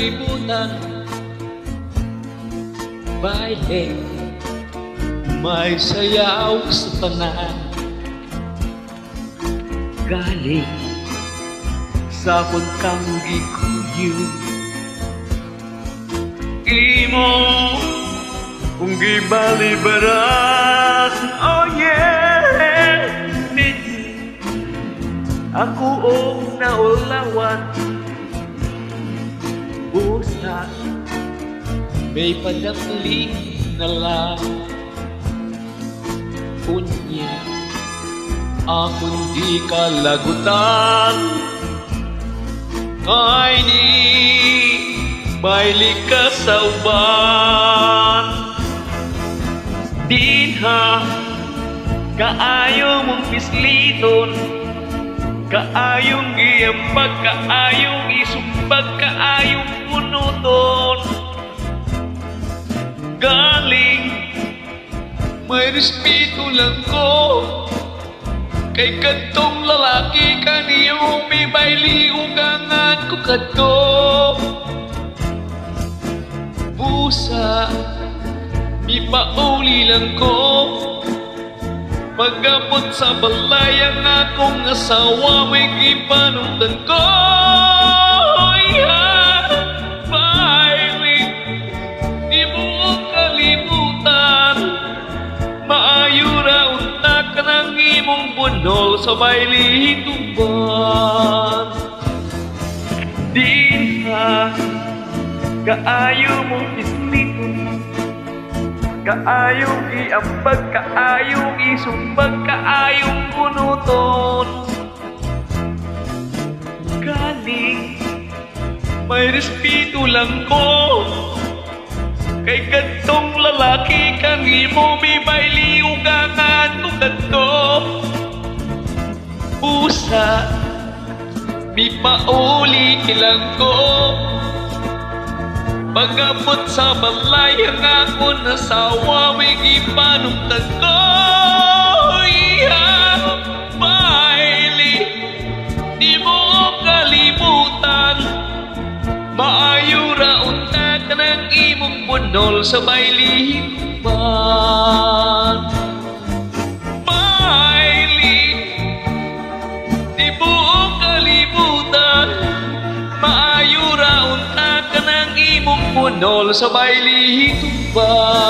kalibutan. Baile, may sayaw sa tanan. Galing sa akong kang gikuyo. Imo kung gibalibaran, oh yeah. Ako ang naulawan, busa may padakli na lang. Unya akong di kalagutan, ay ni bailik ka sa uban. Dinha kaayo mong pisliton, kaayong iambag, kaayong isumbag, kaayong punuton. Galing may respeto lang ko kay kadtong lalaki kaniyo, may bailiugangan ko kadto. Busa mi pauli lang ko pag-abot sa balay ang akong asawa, may kipanutan ko. Baile, di mo kalimutan, maayo ra unta ka ng imong bunol sa baile tuban. Dinha kaayo mong isliton, kaayong iambag, kaayong isumbag, kaayong punuton. Galing may respeto lang ko kay kadtong lalaki kanimo, may bailiugangan ko kadto. Pusa mi pauli lang ko pag-abot sa balay ang akong asawa, may gipanumtag ko. Baile, di mo kalimutan, maayo ra unta ka ng imong bunol sa baile tuban. Baile, di mo kalimutan, maayo ra unta ka ng imong bunol sa baile tuban.